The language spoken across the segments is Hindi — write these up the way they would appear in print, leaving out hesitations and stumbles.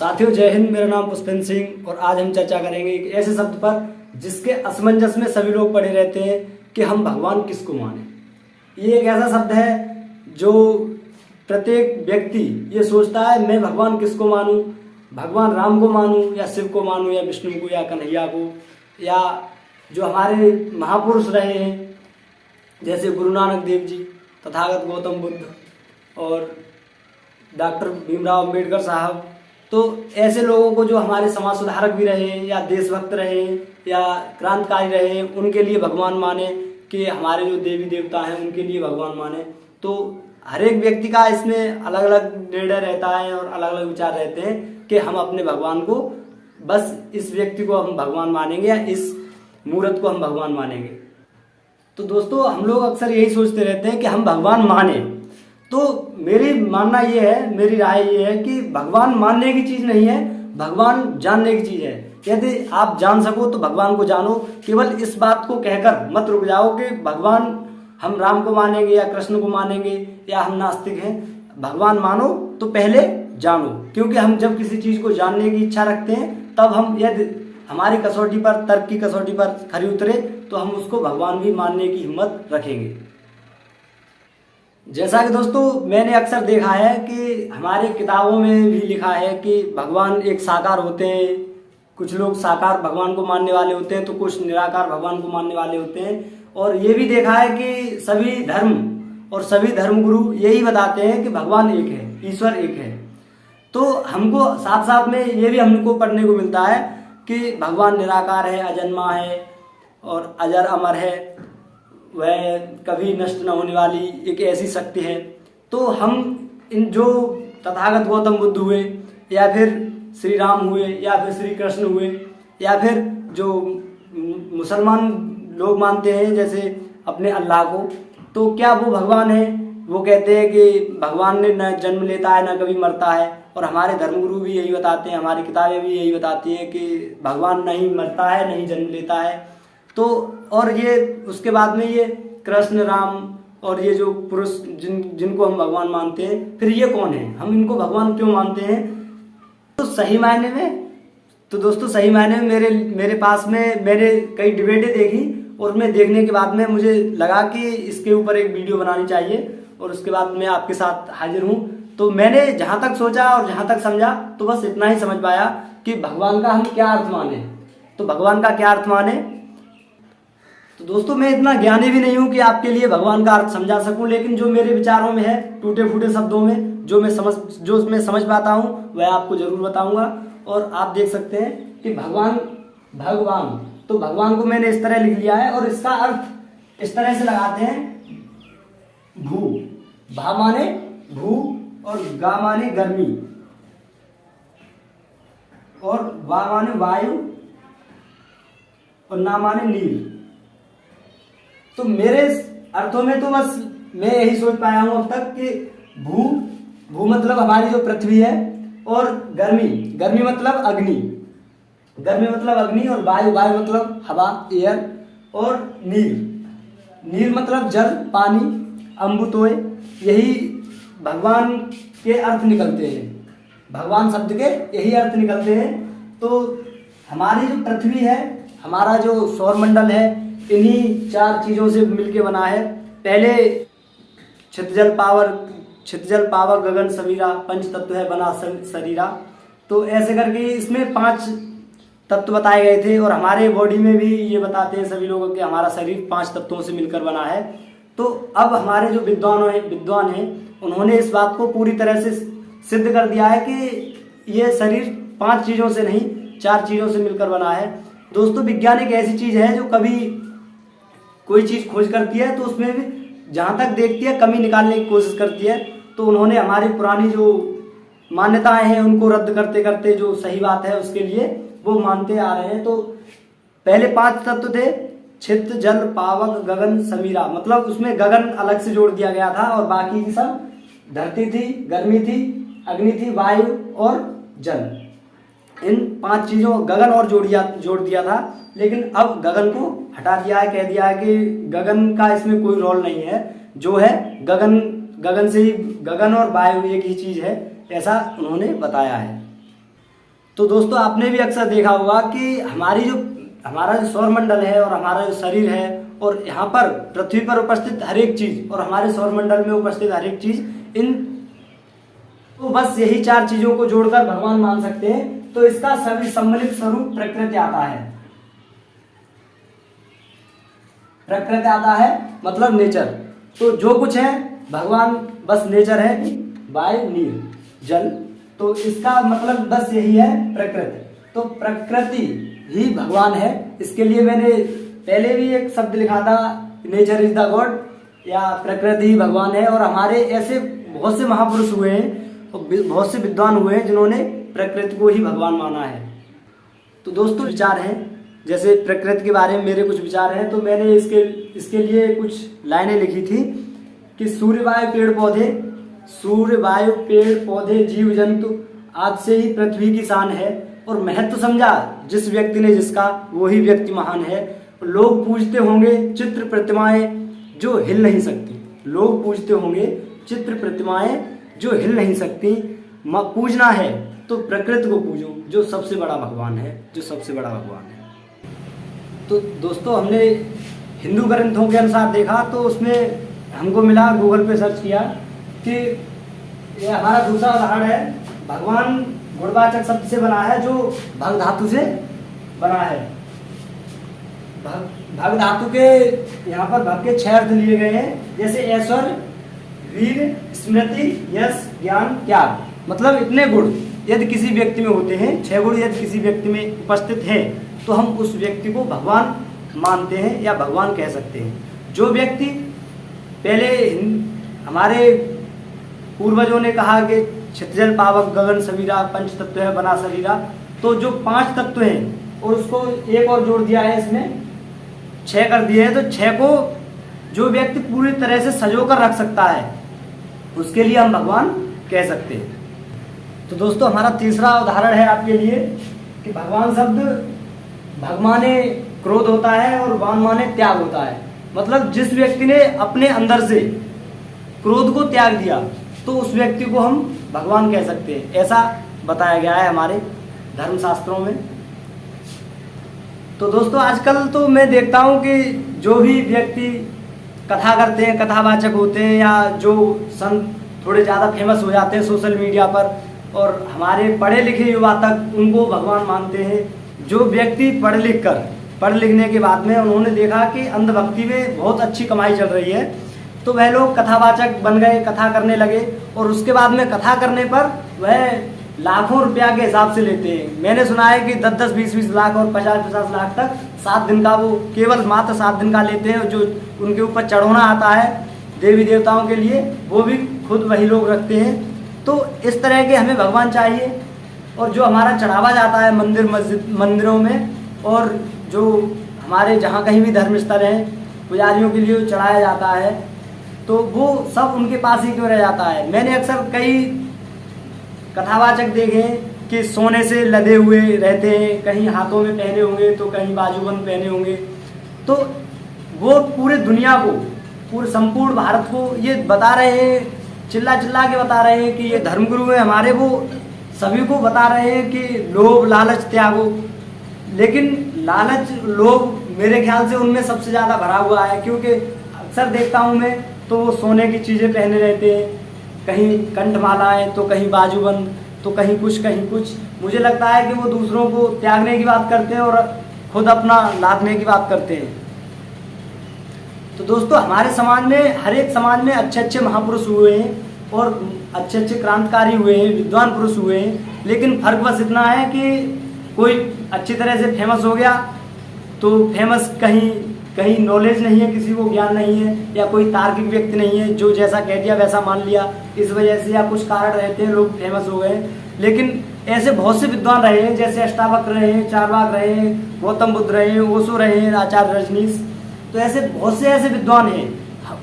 साथियों जय हिंद। मेरा नाम पुष्पेंद्र सिंह और आज हम चर्चा करेंगे एक ऐसे शब्द पर जिसके असमंजस में सभी लोग पड़े रहते हैं कि हम भगवान किसको माने। ये एक ऐसा शब्द है जो प्रत्येक व्यक्ति ये सोचता है मैं भगवान किसको मानूं, भगवान राम को मानूं या शिव को मानूं या विष्णु को या कन्हैया को या जो हमारे महापुरुष रहे हैं जैसे गुरु नानक देव जी, तथागत गौतम बुद्ध और डॉक्टर भीमराव अम्बेडकर साहब। तो ऐसे लोगों को जो हमारे समाज सुधारक भी रहे या देशभक्त रहे या क्रांतिकारी रहे उनके लिए भगवान माने, कि हमारे जो देवी देवता हैं उनके लिए भगवान माने। तो हर एक व्यक्ति का इसमें अलग अलग निर्णय रहता है और अलग अलग विचार रहते हैं कि हम अपने भगवान को बस इस व्यक्ति को हम भगवान मानेंगे या इस मूर्त को हम भगवान मानेंगे। तो दोस्तों हम लोग अक्सर यही सोचते रहते हैं कि हम भगवान माने। तो मेरी मानना ये है, मेरी राय ये है कि भगवान मानने की चीज़ नहीं है, भगवान जानने की चीज़ है। यदि आप जान सको तो भगवान को जानो। केवल इस बात को कहकर मत रुक जाओ कि भगवान हम राम को मानेंगे या कृष्ण को मानेंगे या हम नास्तिक हैं। भगवान मानो तो पहले जानो, क्योंकि हम जब किसी चीज़ को जानने की इच्छा रखते हैं तब हम यदि हमारी कसौटी पर, तर्क की कसौटी पर खरी उतरे तो हम उसको भगवान भी मानने की हिम्मत रखेंगे। जैसा कि दोस्तों मैंने अक्सर देखा है कि हमारे किताबों में भी लिखा है कि भगवान एक साकार होते हैं। कुछ लोग साकार भगवान को मानने वाले होते हैं तो कुछ निराकार भगवान को मानने वाले होते हैं। और ये भी देखा है कि सभी धर्म और सभी धर्मगुरु यही बताते हैं कि भगवान एक है, ईश्वर एक है। तो हमको साथ साथ में ये भी हमको पढ़ने को मिलता है कि भगवान निराकार है, अजन्मा है और अजर अमर है, वह कभी नष्ट न होने वाली एक ऐसी शक्ति है। तो हम इन जो तथागत गौतम बुद्ध हुए या फिर श्री राम हुए या फिर श्री कृष्ण हुए या फिर जो मुसलमान लोग मानते हैं जैसे अपने अल्लाह को, तो क्या वो भगवान है? वो कहते हैं कि भगवान ने न जन्म लेता है न कभी मरता है। और हमारे धर्मगुरु भी यही बताते हैं, हमारी किताबें भी यही बताती हैं कि भगवान नहीं मरता है नहीं जन्म लेता है। तो और ये उसके बाद में ये कृष्ण राम और ये जो पुरुष जिनको हम भगवान मानते हैं, फिर ये कौन है? हम इनको भगवान क्यों मानते हैं? तो सही मायने में तो दोस्तों सही मायने में मेरे पास में मैंने कई डिबेटें देखी और मैं देखने के बाद में मुझे लगा कि इसके ऊपर एक वीडियो बनानी चाहिए और उसके बाद मैं आपके साथ हाजिर हूँ। तो मैंने जहाँ तक सोचा और जहाँ तक समझा तो बस इतना ही समझ पाया कि भगवान का हम क्या अर्थ माने। तो भगवान का क्या अर्थ माने? तो दोस्तों मैं इतना ज्ञानी भी नहीं हूँ कि आपके लिए भगवान का अर्थ समझा सकूं, लेकिन जो मेरे विचारों में है टूटे फूटे शब्दों में जो मैं समझ पाता हूँ वह आपको जरूर बताऊंगा। और आप देख सकते हैं कि भगवान तो भगवान को मैंने इस तरह लिख लिया है और इसका अर्थ इस तरह से लगाते हैं। भू, भा माने भू और गा माने गर्मी और वा माने वायु और ना माने नील। तो मेरे अर्थों में तो बस मैं यही सोच पाया हूं अब तक कि भू मतलब हमारी जो पृथ्वी है और गर्मी मतलब अग्नि और वायु मतलब हवा, एयर और नील मतलब जल, पानी, अम्बुतोय। यही भगवान के अर्थ निकलते हैं, भगवान शब्द के यही अर्थ निकलते हैं। तो हमारी जो पृथ्वी है, हमारा जो सौरमंडल है, इन्हीं चार चीज़ों से मिलके बना है। पहले क्षितिजल पावक गगन समीरा, पंच तत्व है बना शरीरा। तो ऐसे करके इसमें 5 तत्व बताए गए थे और हमारे बॉडी में भी ये बताते हैं सभी लोगों कि हमारा शरीर 5 तत्वों से मिलकर बना है। तो अब हमारे जो विद्वान हैं उन्होंने इस बात को पूरी तरह से सिद्ध कर दिया है कि ये शरीर 5 चीज़ों से नहीं 4 चीज़ों से मिलकर बना है। दोस्तों विज्ञान एक ऐसी चीज़ है जो कभी कोई चीज़ खोज करती है तो उसमें भी जहाँ तक देखती है कमी निकालने की कोशिश करती है। तो उन्होंने हमारी पुरानी जो मान्यताएं हैं उनको रद्द करते करते जो सही बात है उसके लिए वो मानते आ रहे हैं। तो पहले 5 तत्व थे, छित, जल, पावक, गगन, समीरा। मतलब उसमें गगन अलग से जोड़ दिया गया था और बाकी की सब धरती थी, गर्मी थी, अग्नि थी, वायु और जल। इन 5 चीज़ों गगन और जोड़ दिया था, लेकिन अब गगन को हटा दिया है, कह दिया है कि गगन का इसमें कोई रोल नहीं है। जो है गगन से ही, गगन और वायु एक ही चीज़ है, ऐसा उन्होंने बताया है। तो दोस्तों आपने भी अक्सर देखा होगा कि हमारा जो सौरमंडल है और हमारा जो शरीर है और यहाँ पर पृथ्वी पर उपस्थित हर एक चीज और हमारे सौरमंडल में उपस्थित हर एक चीज इन तो बस यही 4 चीजों को जोड़कर भगवान मान सकते हैं। तो इसका सभी सम्मिलित स्वरूप प्रकृति आता है। प्रकृति आता है मतलब नेचर। तो जो कुछ है भगवान बस नेचर है, वायु नीर जल, तो इसका मतलब बस यही है प्रकृति। तो प्रकृति ही भगवान है। इसके लिए मैंने पहले भी एक शब्द लिखा था, नेचर इज द गॉड, या प्रकृति ही भगवान है। और हमारे ऐसे बहुत से महापुरुष हुए हैं और बहुत से विद्वान हुए हैं जिन्होंने प्रकृति को ही भगवान माना है। तो दोस्तों विचार हैं, जैसे प्रकृति के बारे में मेरे कुछ विचार हैं, तो मैंने इसके लिए कुछ लाइनें लिखी थी कि सूर्य वायु पेड़ पौधे जीव जंतु आज से ही पृथ्वी की शान है, और महत्व समझा जिस व्यक्ति ने जिसका वही व्यक्ति महान है। लोग पूजते होंगे चित्र प्रतिमाएं जो हिल नहीं सकती। लोग पूजते होंगे चित्र प्रतिमाएं जो हिल नहीं सकती। पूजना है तो प्रकृति को पूजो जो सबसे बड़ा भगवान है, जो सबसे बड़ा भगवान है। तो दोस्तों हमने हिंदू ग्रंथों के अनुसार देखा तो उसमें हमको मिला, गूगल पे सर्च किया कि ये हमारा दूसरा उदाहरण है, भगवान गुणवाचक शब्द से बना है जो भग धातु से बना है। भग धातु के यहाँ पर भग के 6 अर्थ लिए गए हैं, जैसे ऐश्वर्य, वीर, स्मृति, यश, ज्ञान, त्याग। मतलब इतने गुण यदि किसी व्यक्ति में होते हैं, 6 गुण यदि किसी व्यक्ति में उपस्थित है तो हम उस व्यक्ति को भगवान मानते हैं या भगवान कह सकते हैं। जो व्यक्ति पहले हमारे पूर्वजों ने कहा कि क्षितिजल पावक गगन समीरा पंच तत्व है बना शरीरा, तो जो 5 तत्व हैं और उसको एक और जोड़ दिया है, इसमें 6 कर दिए हैं। तो 6 को जो व्यक्ति पूरी तरह से संजो कर रख सकता है उसके लिए हम भगवान कह सकते हैं। तो दोस्तों हमारा तीसरा उदाहरण है आपके लिए कि भगवान शब्द भग माने क्रोध होता है और वान माने त्याग होता है। मतलब जिस व्यक्ति ने अपने अंदर से क्रोध को त्याग दिया तो उस व्यक्ति को हम भगवान कह सकते हैं, ऐसा बताया गया है हमारे धर्मशास्त्रों में। तो दोस्तों आजकल तो मैं देखता हूँ कि जो भी व्यक्ति कथा करते हैं, कथावाचक होते हैं, या जो संत थोड़े ज़्यादा फेमस हो जाते हैं सोशल मीडिया पर, और हमारे पढ़े लिखे युवा तक उनको भगवान मानते हैं। जो व्यक्ति पढ़ लिखने के बाद में उन्होंने देखा कि अंधभक्ति में बहुत अच्छी कमाई चल रही है, तो वह लोग कथावाचक बन गए, कथा करने लगे, और उसके बाद में कथा करने पर वह लाखों रुपया के हिसाब से लेते हैं। मैंने सुना है कि 10-10, 20-20 लाख और 50-50 लाख तक 7 दिन का, वो केवल मात्र 7 दिन का लेते हैं। जो उनके ऊपर चढ़ाना आता है देवी देवताओं के लिए, वो भी खुद वही लोग रखते हैं। तो इस तरह के हमें भगवान चाहिए, और जो हमारा चढ़ावा जाता है मंदिरों में, और जो हमारे जहाँ कहीं भी धर्म स्थल हैं पुजारियों के लिए चढ़ाया जाता है, तो वो सब उनके पास ही क्यों रह जाता है। मैंने अक्सर कई कथावाचक देखे कि सोने से लदे हुए रहते हैं, कहीं हाथों में पहने होंगे तो कहीं बाजूबंद पहने होंगे। तो वो पूरे दुनिया को, पूरे संपूर्ण भारत को ये बता रहे हैं, चिल्ला के बता रहे हैं कि ये धर्मगुरु हैं हमारे, वो सभी को बता रहे हैं कि लोभ लालच त्यागो। लेकिन लालच लोभ मेरे ख्याल से उनमें सबसे ज़्यादा भरा हुआ है, क्योंकि अक्सर देखता हूँ मैं तो वो सोने की चीज़ें पहने रहते हैं, कहीं कंठमालाएं तो कहीं बाजूबंद तो कहीं कुछ। मुझे लगता है कि वो दूसरों को त्यागने की बात करते हैं और खुद अपना लादने की बात करते हैं। तो दोस्तों हमारे समाज में, हर एक समाज में अच्छे महापुरुष हुए हैं और अच्छे क्रांतिकारी हुए हैं, विद्वान पुरुष हुए हैं। लेकिन फर्क बस इतना है कि कोई अच्छी तरह से फेमस हो गया तो फेमस, कहीं नॉलेज नहीं है, किसी को ज्ञान नहीं है, या कोई तार्किक व्यक्ति नहीं है जो जैसा कह दिया वैसा मान लिया, इस वजह से या कुछ कारण रहते हैं लोग फेमस हो गए। लेकिन ऐसे बहुत से विद्वान रहे हैं, जैसे अष्टावक रहे हैं, चारवाक रहे हैं, गौतम बुद्ध रहे हैं, ओशो रहे हैं, आचार्य रजनीश। तो ऐसे बहुत से ऐसे विद्वान हैं,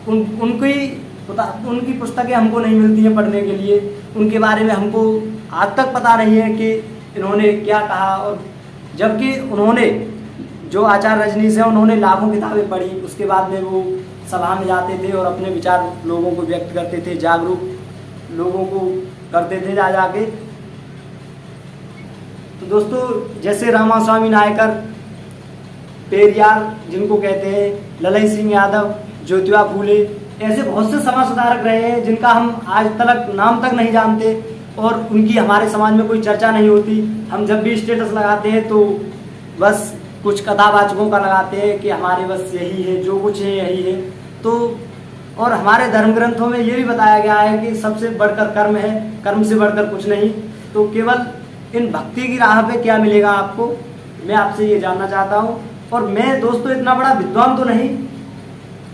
उनकी पुस्तकें हमको नहीं मिलती हैं पढ़ने के लिए, उनके बारे में हमको आज तक पता नहीं है कि इन्होंने क्या कहा। और जबकि उन्होंने, जो आचार्य रजनीश है, उन्होंने लाखों किताबें पढ़ी, उसके बाद में वो सभा में जाते थे और अपने विचार लोगों को व्यक्त करते थे, जागरूक लोगों को करते थे जा जाके। तो दोस्तों जैसे रामा स्वामी नायकर, पेरियार जिनको कहते हैं, ललन सिंह यादव, ज्योतिबा फूले, ऐसे बहुत से समाज सुधारक रहे हैं जिनका हम आज तक नाम तक नहीं जानते और उनकी हमारे समाज में कोई चर्चा नहीं होती। हम जब भी स्टेटस लगाते हैं तो बस कुछ कथावाचकों का लगाते हैं कि हमारे बस यही है, जो कुछ है यही है। तो और हमारे धर्म ग्रंथों में ये भी बताया गया है कि सबसे बढ़कर कर्म है, कर्म से बढ़कर कुछ नहीं। तो केवल इन भक्ति की राह पे क्या मिलेगा आपको, मैं आपसे ये जानना चाहता हूँ। और मैं दोस्तों इतना बड़ा विद्वान तो नहीं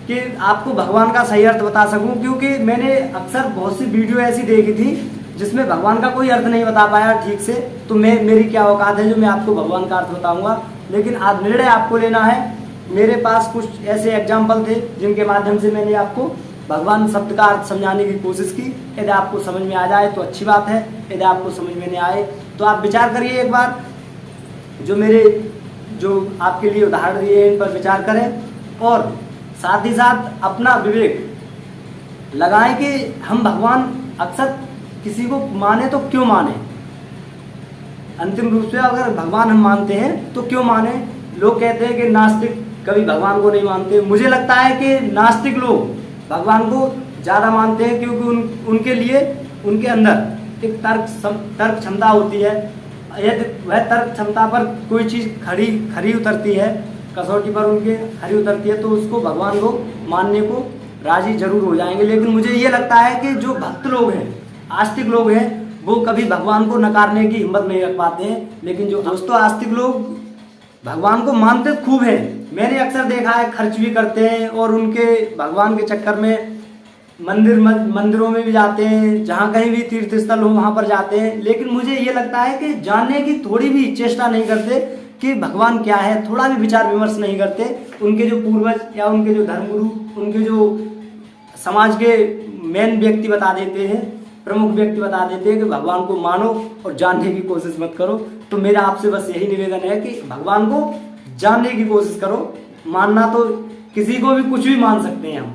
कि आपको भगवान का सही अर्थ बता सकूं, क्योंकि मैंने अक्सर बहुत सी वीडियो ऐसी देखी थी जिसमें भगवान का कोई अर्थ नहीं बता पाया ठीक से। तो मेरी क्या औकात है जो मैं आपको भगवान का अर्थ बताऊंगा। लेकिन आज निर्णय आपको लेना है। मेरे पास कुछ ऐसे एग्जाम्पल थे जिनके माध्यम से मैंने आपको भगवान शब्द का अर्थ समझाने की कोशिश की। यदि आपको समझ में आ जाए तो अच्छी बात है, यदि आपको समझ में नहीं आए तो आप विचार करिए एक बार। जो आपके लिए उदाहरण दिए इन पर विचार करें और साथ ही साथ अपना विवेक लगाएं कि हम भगवान अक्सर किसी को माने तो क्यों माने। अंतिम रूप से अगर भगवान हम मानते हैं तो क्यों माने। लोग कहते हैं कि नास्तिक कभी भगवान को नहीं मानते। मुझे लगता है कि नास्तिक लोग भगवान को ज़्यादा मानते हैं, क्योंकि उनके लिए उनके अंदर एक तर्क क्षमता होती है। यदि वह तर्क क्षमता पर कोई चीज़ खरी उतरती है, कसौटी पर उनके खरी उतरती है, तो उसको भगवान को मानने को राजी जरूर हो जाएंगे। लेकिन मुझे ये लगता है कि जो भक्त लोग हैं, आस्तिक लोग हैं, वो कभी भगवान को नकारने की हिम्मत नहीं रख पाते हैं। लेकिन जो दोस्तों आस्तिक लोग भगवान को मानते खूब हैं, मैंने अक्सर देखा है, खर्च भी करते हैं और उनके भगवान के चक्कर में मंदिरों में भी जाते हैं, जहाँ कहीं भी तीर्थ स्थल हो वहाँ पर जाते हैं। लेकिन मुझे ये लगता है कि जानने की थोड़ी भी चेष्टा नहीं करते कि भगवान क्या है, थोड़ा भी विचार विमर्श नहीं करते। उनके जो पूर्वज या उनके जो धर्मगुरु, उनके जो समाज के मेन व्यक्ति बता देते हैं, प्रमुख व्यक्ति बता देते हैं कि भगवान को मानो और जानने की कोशिश मत करो। तो मेरा आपसे बस यही निवेदन है कि भगवान को जानने की कोशिश करो। मानना तो किसी को भी कुछ भी मान सकते हैं हम।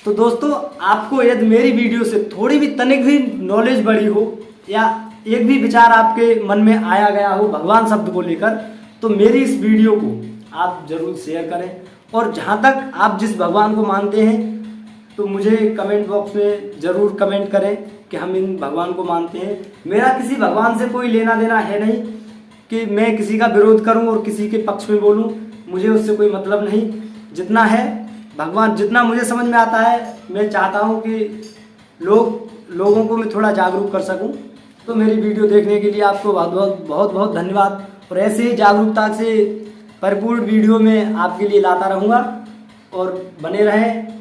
तो दोस्तों आपको यदि मेरी वीडियो से थोड़ी भी तनिक भी नॉलेज बढ़ी हो या एक भी विचार आपके मन में आया गया हो भगवान शब्द को लेकर, तो मेरी इस वीडियो को आप जरूर शेयर करें। और जहाँ तक आप जिस भगवान को मानते हैं तो मुझे कमेंट बॉक्स में ज़रूर कमेंट करें कि हम इन भगवान को मानते हैं। मेरा किसी भगवान से कोई लेना देना है नहीं कि मैं किसी का विरोध करूं और किसी के पक्ष में बोलूं, मुझे उससे कोई मतलब नहीं। जितना है भगवान, जितना मुझे समझ में आता है, मैं चाहता हूं कि लोगों को मैं थोड़ा जागरूक कर सकूं। तो मेरी वीडियो देखने के लिए आपको बहुत बहुत धन्यवाद। और ऐसे ही जागरूकता से परिपूर्ण वीडियो में आपके लिए लाता रहूँगा। और बने रहें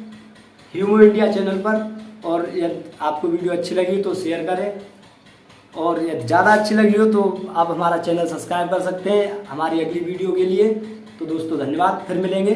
ह्यूमो इंडिया चैनल पर। और यदि आपको वीडियो अच्छी लगी तो शेयर करें, और यदि ज़्यादा अच्छी लगी हो तो आप हमारा चैनल सब्सक्राइब कर सकते हैं हमारी अगली वीडियो के लिए। तो दोस्तों धन्यवाद, फिर मिलेंगे।